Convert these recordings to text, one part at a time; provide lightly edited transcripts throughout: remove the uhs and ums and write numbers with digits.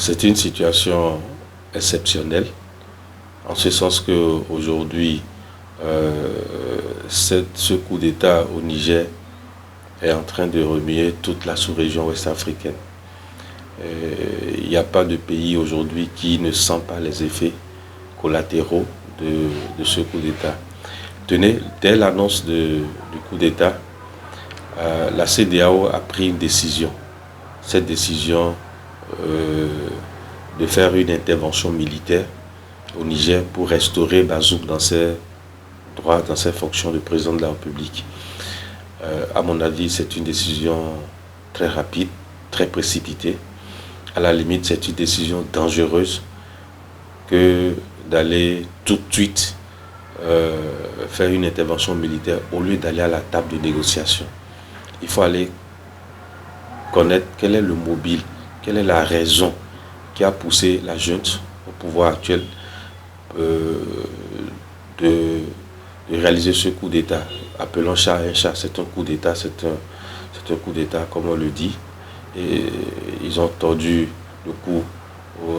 C'est une situation exceptionnelle, en ce sens qu'aujourd'hui, ce coup d'État au Niger est en train de remuer toute la sous-région ouest-africaine. Il n'y a pas de pays aujourd'hui qui ne sent pas les effets collatéraux de ce coup d'État. Tenez, dès l'annonce du coup d'État, la CEDEAO a pris une décision. Cette décision de faire une intervention militaire au Niger pour restaurer Bazoum dans ses droits, dans ses fonctions de président de la République. À mon avis, c'est une décision très rapide, très précipitée. À la limite, c'est une décision dangereuse que d'aller tout de suite faire une intervention militaire au lieu d'aller à la table de négociation. Il faut aller connaître quel est le mobile, quelle est la raison qui a poussé la junte au pouvoir actuel de réaliser ce coup d'État. Appelons chat un chat, c'est un coup d'État, c'est un coup d'État comme on le dit. Et ils ont tordu le cou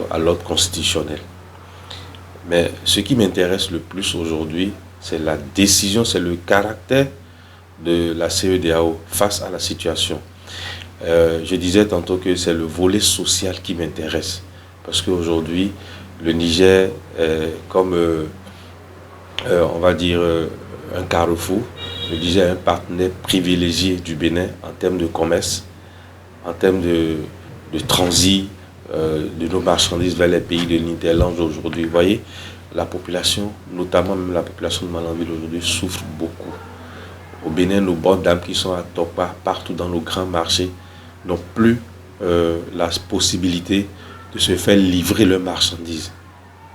à l'ordre constitutionnel. Mais ce qui m'intéresse le plus aujourd'hui, c'est la décision, c'est le caractère de la CEDEAO face à la situation. Je disais tantôt que c'est le volet social qui m'intéresse. Parce qu'aujourd'hui, le Niger est comme, on va dire, un carrefour. Le Niger est un partenaire privilégié du Bénin en termes de commerce, en termes de transit de nos marchandises vers les pays de l'Interland aujourd'hui. Vous voyez, la population, notamment même la population de Malanville aujourd'hui, souffre beaucoup. Au Bénin, nos bonnes dames qui sont à Tokpa, partout dans nos grands marchés, n'ont plus la possibilité de se faire livrer leurs marchandises.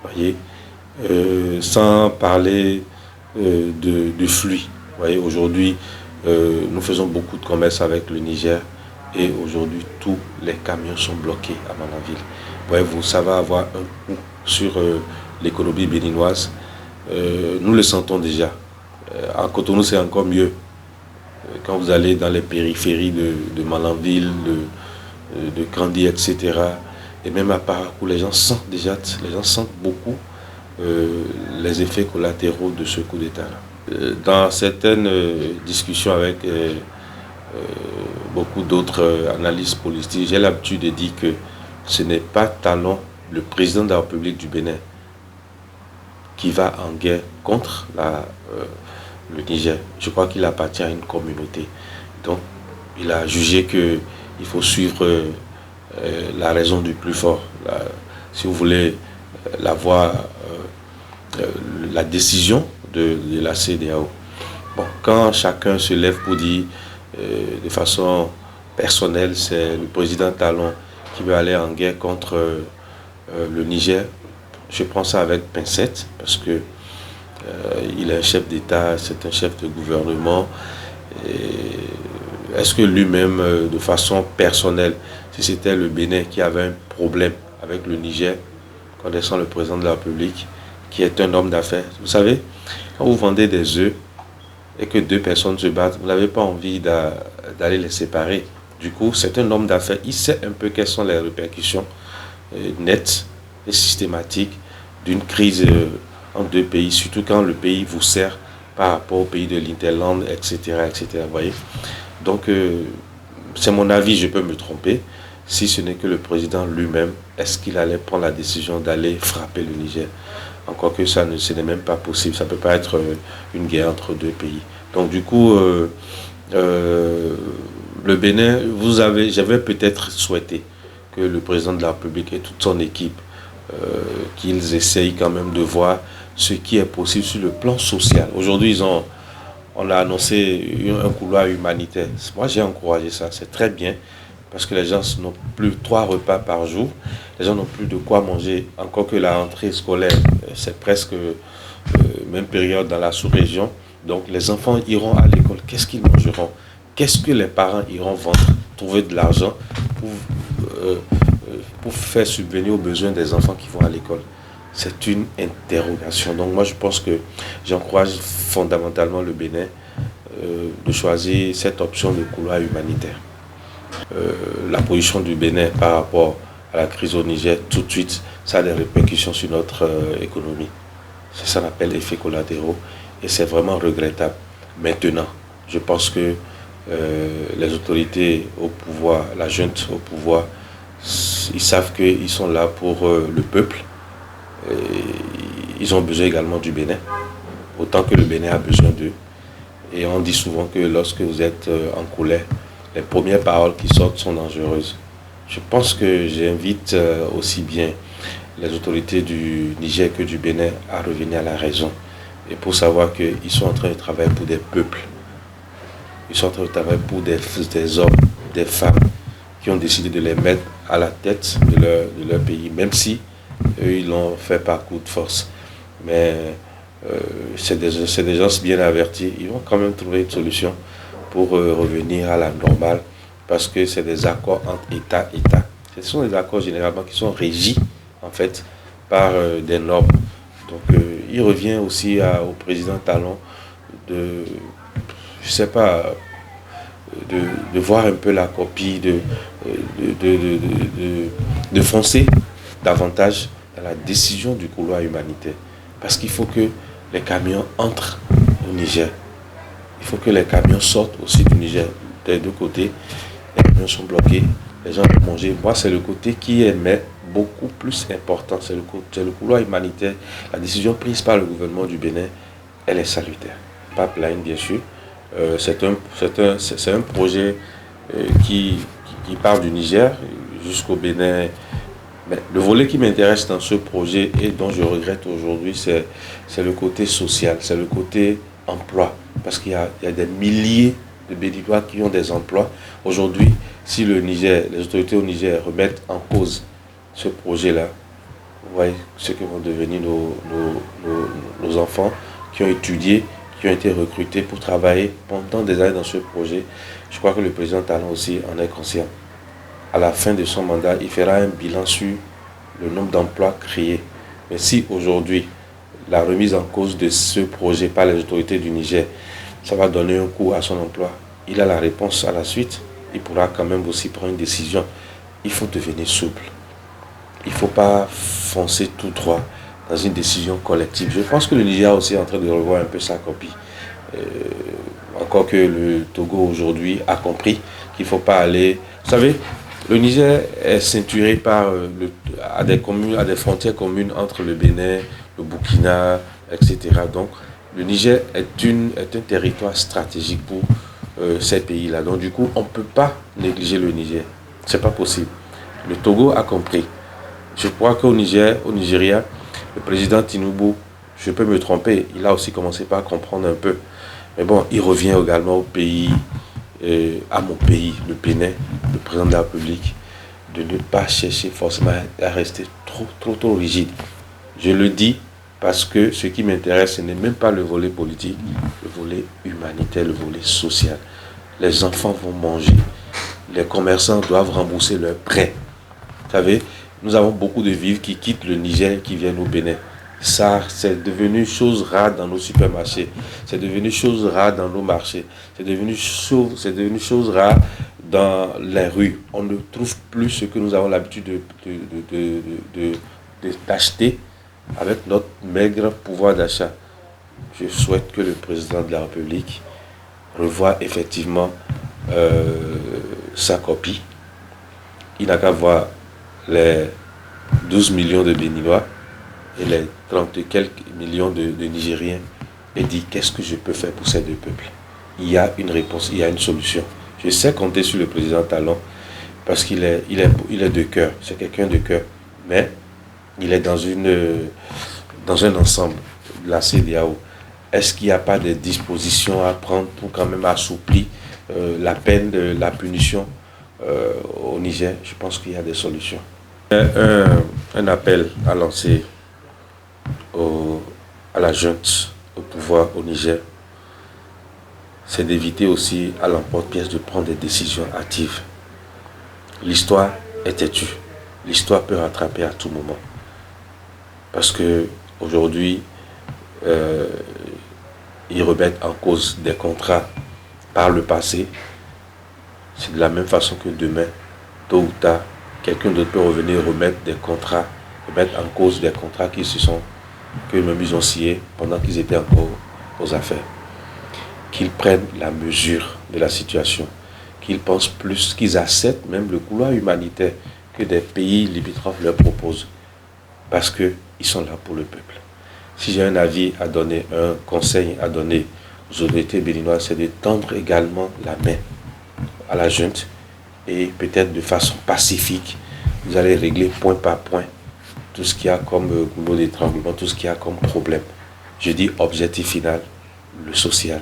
Vous voyez, sans parler de flux. Vous voyez, aujourd'hui, nous faisons beaucoup de commerce avec le Niger. Et aujourd'hui, tous les camions sont bloqués à Malanville. Voyez-vous, ça va avoir un coup sur l'économie béninoise. Nous le sentons déjà. À Cotonou, c'est encore mieux. Quand vous allez dans les périphéries de Malanville, de Kandy, etc. Et même à Parakou, les gens sentent beaucoup les effets collatéraux de ce coup d'État. Dans certaines discussions avec beaucoup d'autres analystes politiques, j'ai l'habitude de dire que ce n'est pas Talon, le président de la République du Bénin, qui va en guerre contre le Niger. Je crois qu'il appartient à une communauté. Donc, il a jugé qu'il faut suivre la raison du plus fort. Si vous voulez la décision de la CEDEAO. Bon, quand chacun se lève pour dire de façon personnelle, c'est le président Talon qui veut aller en guerre contre le Niger, je prends ça avec pincette parce que il est un chef d'État, c'est un chef de gouvernement. Est-ce que lui-même, de façon personnelle, si c'était le Bénin qui avait un problème avec le Niger, connaissant le président de la République, qui est un homme d'affaires, vous savez, quand vous vendez des œufs et que deux personnes se battent, vous n'avez pas envie d'aller les séparer. Du coup, c'est un homme d'affaires, il sait un peu quelles sont les répercussions nettes et systématiques d'une crise en deux pays, surtout quand le pays vous sert par rapport au pays de l'Interland, etc., etc. Vous voyez. Donc, c'est mon avis, je peux me tromper. Si ce n'est que le président lui-même, est-ce qu'il allait prendre la décision d'aller frapper le Niger? Encore que ce n'est même pas possible. Ça ne peut pas être une guerre entre deux pays. Donc, du coup, le Bénin, j'avais peut-être souhaité que le président de la République et toute son équipe, qu'ils essayent quand même de voir ce qui est possible sur le plan social. Aujourd'hui, on a annoncé un couloir humanitaire. Moi, j'ai encouragé ça. C'est très bien parce que les gens n'ont plus 3 repas par jour. Les gens n'ont plus de quoi manger. Encore que la rentrée scolaire, c'est presque même période dans la sous-région. Donc, les enfants iront à l'école. Qu'est-ce qu'ils mangeront? Qu'est-ce que les parents iront vendre? Trouver de l'argent pour faire subvenir aux besoins des enfants qui vont à l'école. C'est une interrogation. Donc moi je pense que j'encourage fondamentalement le Bénin de choisir cette option de couloir humanitaire. La position du Bénin par rapport à la crise au Niger, tout de suite, ça a des répercussions sur notre économie. C'est ça qu'on appelle effets collatéraux et c'est vraiment regrettable. Maintenant, je pense que les autorités au pouvoir, la junte au pouvoir, ils savent qu'ils sont là pour le peuple. Et ils ont besoin également du Bénin, autant que le Bénin a besoin d'eux. Et on dit souvent que lorsque vous êtes en colère, les premières paroles qui sortent sont dangereuses. Je pense que j'invite aussi bien les autorités du Niger que du Bénin à revenir à la raison. Et pour savoir qu'ils sont en train de travailler pour des peuples. Ils sont en train de travailler pour des hommes, des femmes qui ont décidé de les mettre à la tête de leur pays, même si eux, ils l'ont fait par coup de force. Mais c'est des gens bien avertis. Ils vont quand même trouver une solution pour revenir à la normale parce que c'est des accords entre État et État. Ce sont des accords généralement qui sont régis en fait par des normes. Donc il revient aussi au président Talon de, je sais pas, de voir un peu la copie, de foncer davantage dans la décision du couloir humanitaire. Parce qu'il faut que les camions entrent au Niger. Il faut que les camions sortent aussi du Niger. Des deux côtés, les camions sont bloqués, les gens vont manger. Moi, c'est le côté qui est mais beaucoup plus important. C'est le couloir humanitaire. La décision prise par le gouvernement du Bénin, elle est salutaire. Pas plainte, bien sûr. C'est un projet qui part du Niger jusqu'au Bénin. Mais le volet qui m'intéresse dans ce projet et dont je regrette aujourd'hui, c'est le côté social, c'est le côté emploi. Parce qu'il y a des milliers de Béninois qui ont des emplois. Aujourd'hui, si les autorités au Niger remettent en cause ce projet-là, vous voyez ce que vont devenir nos enfants qui ont étudié, qui ont été recrutés pour travailler pendant des années dans ce projet. Je crois que le président Talon aussi en est conscient. À la fin de son mandat, il fera un bilan sur le nombre d'emplois créés. Mais si aujourd'hui, la remise en cause de ce projet par les autorités du Niger, ça va donner un coup à son emploi, il a la réponse à la suite. Il pourra quand même aussi prendre une décision. Il faut devenir souple. Il ne faut pas foncer tout droit dans une décision collective. Je pense que le Niger aussi est en train de revoir un peu sa copie. Encore que le Togo aujourd'hui a compris qu'il ne faut pas aller... Vous savez, le Niger est ceinturé à des frontières communes entre le Bénin, le Burkina, etc. Donc, le Niger est un territoire stratégique pour ces pays-là. Donc, du coup, on ne peut pas négliger le Niger. Ce n'est pas possible. Le Togo a compris. Je crois qu'au Nigeria, le président Tinubu, je peux me tromper, il a aussi commencé par comprendre un peu. Mais bon, il revient également au pays, à mon pays, le Bénin, le président de la République, de ne pas chercher forcément à rester trop rigide. Je le dis parce que ce qui m'intéresse, ce n'est même pas le volet politique, le volet humanitaire, le volet social. Les enfants vont manger, les commerçants doivent rembourser leurs prêts. Vous savez, nous avons beaucoup de vivres qui quittent le Niger, qui viennent au Bénin. Ça, c'est devenu chose rare dans nos supermarchés. C'est devenu chose rare dans nos marchés. C'est devenu chose rare dans les rues. On ne trouve plus ce que nous avons l'habitude d'acheter avec notre maigre pouvoir d'achat. Je souhaite que le président de la République revoie effectivement sa copie. Il n'a qu'à voir les 12 millions de Béninois et les 30 et quelques millions de Nigériens et dit qu'est-ce que je peux faire pour ces deux peuples. Il y a une réponse, il y a une solution. Je sais compter sur le président Talon parce qu'il est de cœur, c'est quelqu'un de cœur, mais il est dans un ensemble, la CEDEAO. Est-ce qu'il n'y a pas de dispositions à prendre pour quand même assouplir la peine, la punition au Niger? Je pense qu'il y a des solutions. Un appel à lancer à la junte, au pouvoir au Niger, c'est d'éviter aussi à l'emporte-pièce de prendre des décisions hâtives. L'histoire est têtue. L'histoire peut rattraper à tout moment. Parce que aujourd'hui, ils remettent en cause des contrats par le passé. C'est de la même façon que demain, tôt ou tard, quelqu'un d'autre peut revenir remettre des contrats, remettre en cause des contrats qu'eux-mêmes ils ont signés pendant qu'ils étaient encore aux affaires. Qu'ils prennent la mesure de la situation, qu'ils pensent plus, qu'ils acceptent même le couloir humanitaire que des pays limitrophes leur proposent, parce qu'ils sont là pour le peuple. Si j'ai un avis à donner, un conseil à donner aux autorités béninoises, c'est de tendre également la main à la junte et peut-être de façon pacifique, vous allez régler point par point tout ce qu'il y a comme goulot d'étranglement, tout ce qu'il y a comme problème. Je dis objectif final, le social.